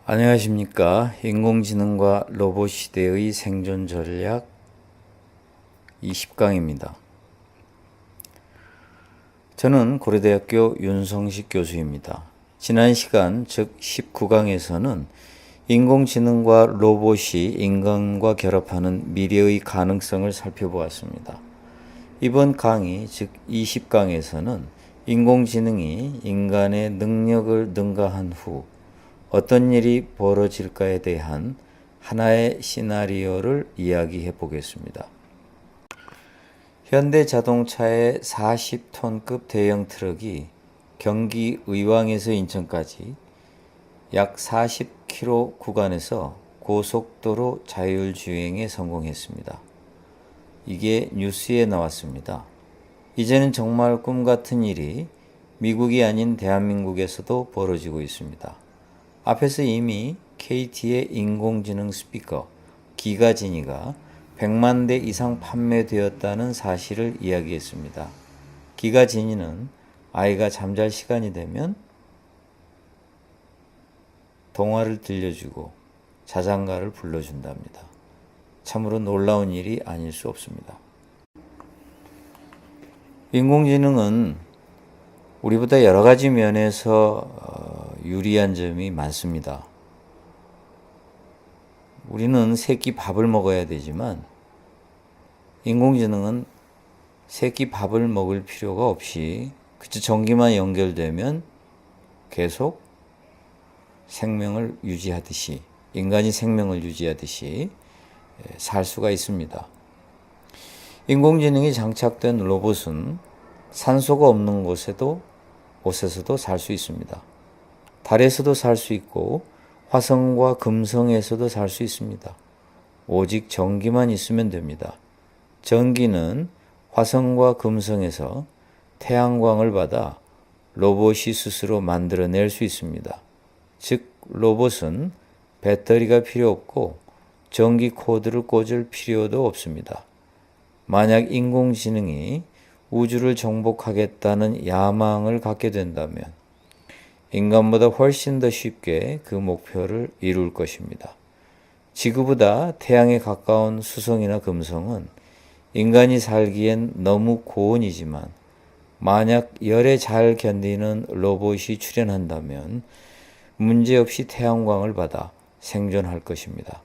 안녕하십니까. 인공지능과 로봇 시대의 생존 전략 20강입니다. 저는 고려대학교 윤성식 교수입니다. 지난 시간, 즉 19강에서는 인공지능과 로봇이 인간과 결합하는 미래의 가능성을 살펴보았습니다. 이번 강의, 즉 20강에서는 인공지능이 인간의 능력을 능가한 후 어떤 일이 벌어질까에 대한 하나의 시나리오를 이야기해 보겠습니다. 현대 자동차의 40톤급 대형 트럭이 경기 의왕에서 인천까지 약 40km 구간에서 고속도로 자율주행에 성공했습니다. 이게 뉴스에 나왔습니다. 이제는 정말 꿈 같은 일이 미국이 아닌 대한민국에서도 벌어지고 있습니다. 앞에서 이미 KT의 인공지능 스피커 기가지니가 100만 대 이상 판매되었다는 사실을 이야기했습니다. 기가지니는 아이가 잠잘 시간이 되면 동화를 들려주고 자장가를 불러준답니다. 참으로 놀라운 일이 아닐 수 없습니다. 인공지능은 우리보다 여러 가지 면에서 유리한 점이 많습니다. 우리는 새끼 밥을 먹어야 되지만 인공지능은 새끼 밥을 먹을 필요가 없이 그저 전기만 연결되면 계속 생명을 유지하듯이, 인간이 생명을 유지하듯이 살 수가 있습니다. 인공지능이 장착된 로봇은 산소가 없는 곳에서도 살 수 있습니다. 달에서도 살 수 있고 화성과 금성에서도 살 수 있습니다. 오직 전기만 있으면 됩니다. 전기는 화성과 금성에서 태양광을 받아 로봇이 스스로 만들어낼 수 있습니다. 즉, 로봇은 배터리가 필요 없고 전기 코드를 꽂을 필요도 없습니다. 만약 인공지능이 우주를 정복하겠다는 야망을 갖게 된다면 인간보다 훨씬 더 쉽게 그 목표를 이룰 것입니다. 지구보다 태양에 가까운 수성이나 금성은 인간이 살기엔 너무 고온이지만 만약 열에 잘 견디는 로봇이 출현한다면 문제없이 태양광을 받아 생존할 것입니다.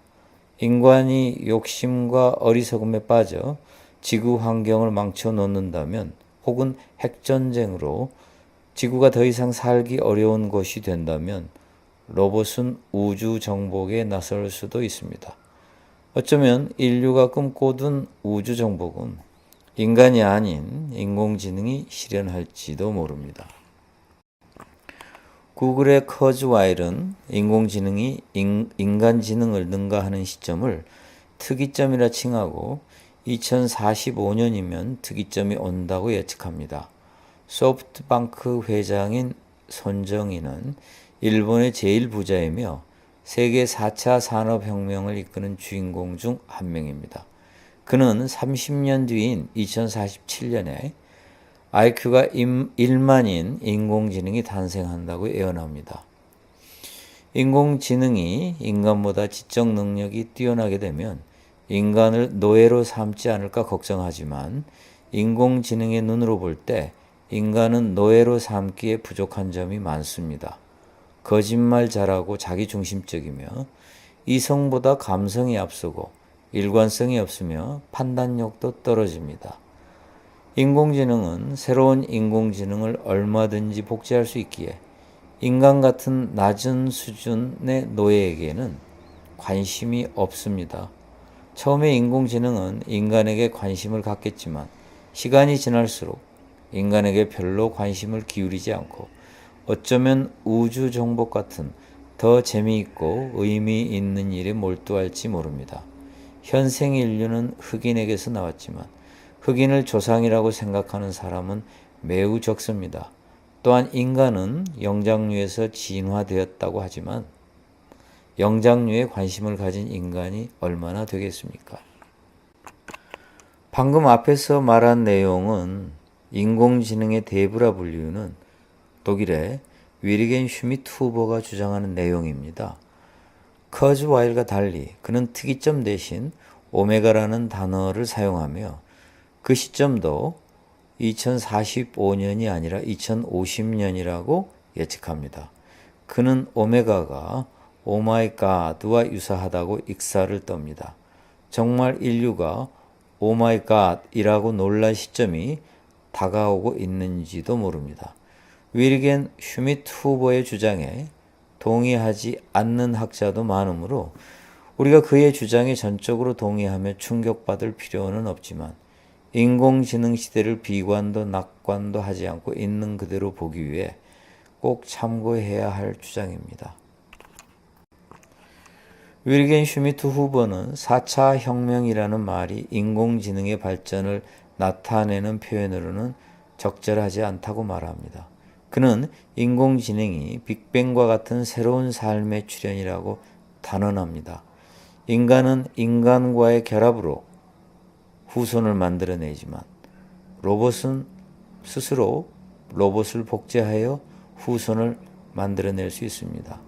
인간이 욕심과 어리석음에 빠져 지구 환경을 망쳐 놓는다면 혹은 핵전쟁으로 지구가 더 이상 살기 어려운 곳이 된다면 로봇은 우주 정복에 나설 수도 있습니다. 어쩌면 인류가 꿈꿔둔 우주 정복은 인간이 아닌 인공지능이 실현할지도 모릅니다. 구글의 커즈와일은 인공지능이 인간 지능을 능가하는 시점을 특이점이라 칭하고 2045년이면 특이점이 온다고 예측합니다. 소프트뱅크 회장인 손정희는 일본의 제일 부자이며 세계 4차 산업혁명을 이끄는 주인공 중 한 명입니다. 그는 30년 뒤인 2047년에 IQ가 1만인 인공지능이 탄생한다고 예언합니다. 인공지능이 인간보다 지적 능력이 뛰어나게 되면 인간을 노예로 삼지 않을까 걱정하지만 인공지능의 눈으로 볼 때 인간은 노예로 삼기에 부족한 점이 많습니다. 거짓말 잘하고 자기중심적이며 이성보다 감성이 앞서고 일관성이 없으며 판단력도 떨어집니다. 인공지능은 새로운 인공지능을 얼마든지 복제할 수 있기에 인간 같은 낮은 수준의 노예에게는 관심이 없습니다. 처음에 인공지능은 인간에게 관심을 갖겠지만 시간이 지날수록 인간에게 별로 관심을 기울이지 않고 어쩌면 우주 정복 같은 더 재미있고 의미 있는 일에 몰두할지 모릅니다. 현생 인류는 흑인에게서 나왔지만 흑인을 조상이라고 생각하는 사람은 매우 적습니다. 또한 인간은 영장류에서 진화되었다고 하지만 영장류에 관심을 가진 인간이 얼마나 되겠습니까? 방금 앞에서 말한 내용은 인공지능의 대부라 불리우는 독일의 위리겐 슈미트 후보가 주장하는 내용입니다. 커즈와일과 달리 그는 특이점 대신 오메가라는 단어를 사용하며 그 시점도 2045년이 아니라 2050년이라고 예측합니다. 그는 오메가가 오마이갓과 유사하다고 익사를 떱니다. 정말 인류가 오마이갓이라고 놀랄 시점이 다가오고 있는지도 모릅니다. 윌겐 슈미트 후보의 주장에 동의하지 않는 학자도 많으므로 우리가 그의 주장에 전적으로 동의하며 충격받을 필요는 없지만 인공지능 시대를 비관도 낙관도 하지 않고 있는 그대로 보기 위해 꼭 참고해야 할 주장입니다. 윌겐 슈미트 후보는 4차 혁명이라는 말이 인공지능의 발전을 나타내는 표현으로는 적절하지 않다고 말합니다. 그는 인공지능이 빅뱅과 같은 새로운 삶의 출현이라고 단언합니다. 인간은 인간과의 결합으로 후손을 만들어내지만 로봇은 스스로 로봇을 복제하여 후손을 만들어낼 수 있습니다.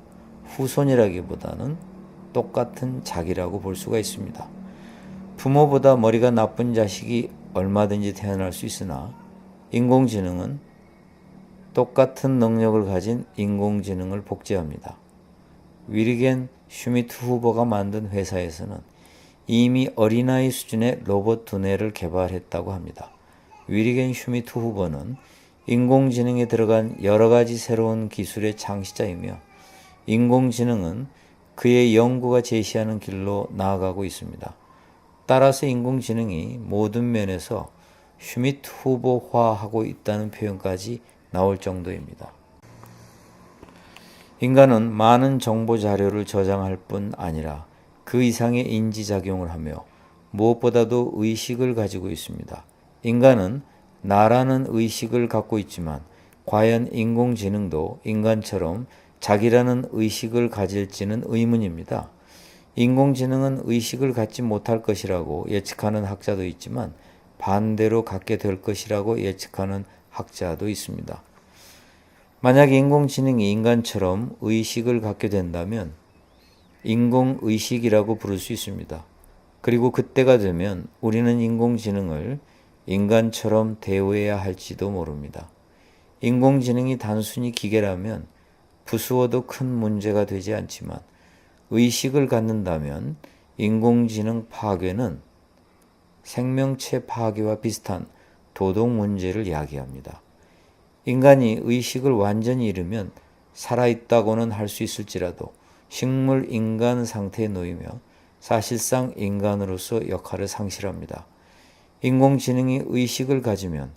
후손이라기보다는 똑같은 자기라고 볼 수가 있습니다. 부모보다 머리가 나쁜 자식이 얼마든지 태어날 수 있으나 인공지능은 똑같은 능력을 가진 인공지능을 복제합니다. 윌겐 슈미트 후보가 만든 회사에서는 이미 어린아이 수준의 로봇 두뇌를 개발했다고 합니다. 윌겐 슈미트 후보는 인공지능에 들어간 여러 가지 새로운 기술의 창시자이며 인공지능은 그의 연구가 제시하는 길로 나아가고 있습니다. 따라서 인공지능이 모든 면에서 슈미트 후보화하고 있다는 표현까지 나올 정도입니다. 인간은 많은 정보 자료를 저장할 뿐 아니라 그 이상의 인지작용을 하며 무엇보다도 의식을 가지고 있습니다. 인간은 나라는 의식을 갖고 있지만 과연 인공지능도 인간처럼 자기라는 의식을 가질지는 의문입니다. 인공지능은 의식을 갖지 못할 것이라고 예측하는 학자도 있지만 반대로 갖게 될 것이라고 예측하는 학자도 있습니다. 만약 인공지능이 인간처럼 의식을 갖게 된다면 인공의식이라고 부를 수 있습니다. 그리고 그때가 되면 우리는 인공지능을 인간처럼 대우해야 할지도 모릅니다. 인공지능이 단순히 기계라면 부수어도 큰 문제가 되지 않지만 의식을 갖는다면 인공지능 파괴는 생명체 파괴와 비슷한 도덕 문제를 야기합니다. 인간이 의식을 완전히 잃으면 살아있다고는 할 수 있을지라도 식물 인간 상태에 놓이며 사실상 인간으로서 역할을 상실합니다. 인공지능이 의식을 가지면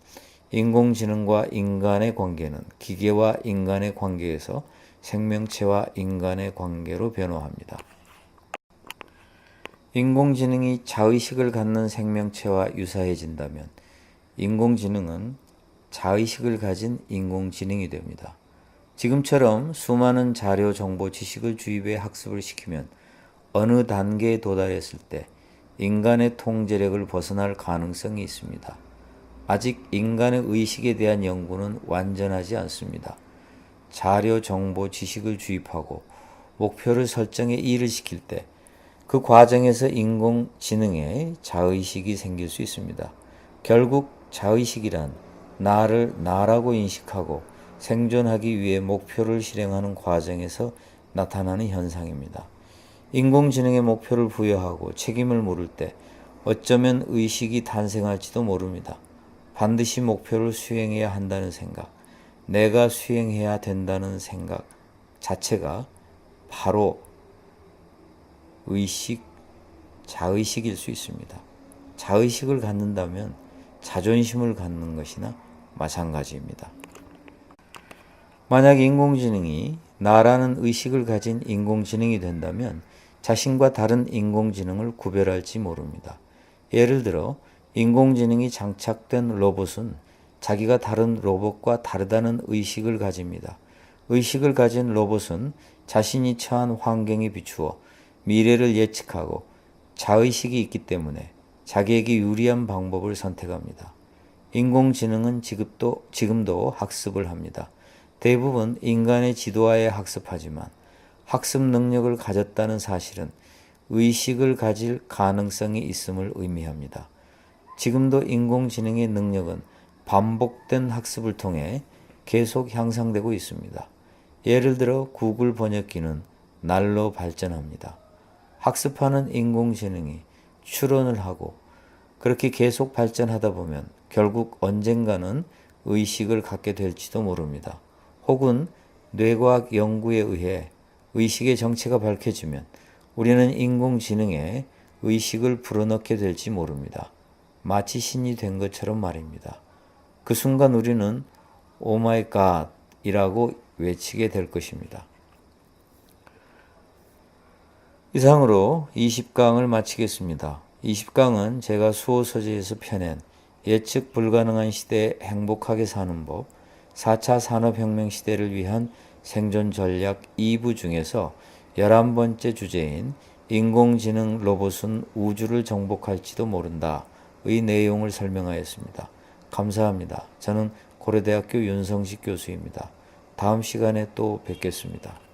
인공지능과 인간의 관계는 기계와 인간의 관계에서 생명체와 인간의 관계로 변화합니다. 인공지능이 자의식을 갖는 생명체와 유사해진다면 인공지능은 자의식을 가진 인공지능이 됩니다. 지금처럼 수많은 자료, 정보, 지식을 주입해 학습을 시키면 어느 단계에 도달했을 때 인간의 통제력을 벗어날 가능성이 있습니다. 아직 인간의 의식에 대한 연구는 완전하지 않습니다. 자료, 정보, 지식을 주입하고 목표를 설정해 일을 시킬 때 그 과정에서 인공지능의 자의식이 생길 수 있습니다. 결국 자의식이란 나를 나라고 인식하고 생존하기 위해 목표를 실행하는 과정에서 나타나는 현상입니다. 인공지능의 목표를 부여하고 책임을 물을 때 어쩌면 의식이 탄생할지도 모릅니다. 반드시 목표를 수행해야 한다는 생각, 내가 수행해야 된다는 생각 자체가 바로 의식, 자의식일 수 있습니다. 자의식을 갖는다면 자존심을 갖는 것이나 마찬가지입니다. 만약 인공지능이 나라는 의식을 가진 인공지능이 된다면 자신과 다른 인공지능을 구별할지 모릅니다. 예를 들어 인공지능이 장착된 로봇은 자기가 다른 로봇과 다르다는 의식을 가집니다. 의식을 가진 로봇은 자신이 처한 환경에 비추어 미래를 예측하고 자의식이 있기 때문에 자기에게 유리한 방법을 선택합니다. 인공지능은 지금도 학습을 합니다. 대부분 인간의 지도하에 학습하지만 학습 능력을 가졌다는 사실은 의식을 가질 가능성이 있음을 의미합니다. 지금도 인공지능의 능력은 반복된 학습을 통해 계속 향상되고 있습니다. 예를 들어 구글 번역기는 날로 발전합니다. 학습하는 인공지능이 추론을 하고 그렇게 계속 발전하다 보면 결국 언젠가는 의식을 갖게 될지도 모릅니다. 혹은 뇌과학 연구에 의해 의식의 정체가 밝혀지면 우리는 인공지능에 의식을 불어넣게 될지 모릅니다. 마치 신이 된 것처럼 말입니다. 그 순간 우리는 오 마이 갓이라고 외치게 될 것입니다. 이상으로 20강을 마치겠습니다. 20강은 제가 수호 서재에서 펴낸 예측 불가능한 시대에 행복하게 사는 법, 4차 산업혁명 시대를 위한 생존 전략 2부 중에서 11번째 주제인 인공지능 로봇은 우주를 정복할지도 모른다의 내용을 설명하였습니다. 감사합니다. 저는 고려대학교 윤성식 교수입니다. 다음 시간에 또 뵙겠습니다.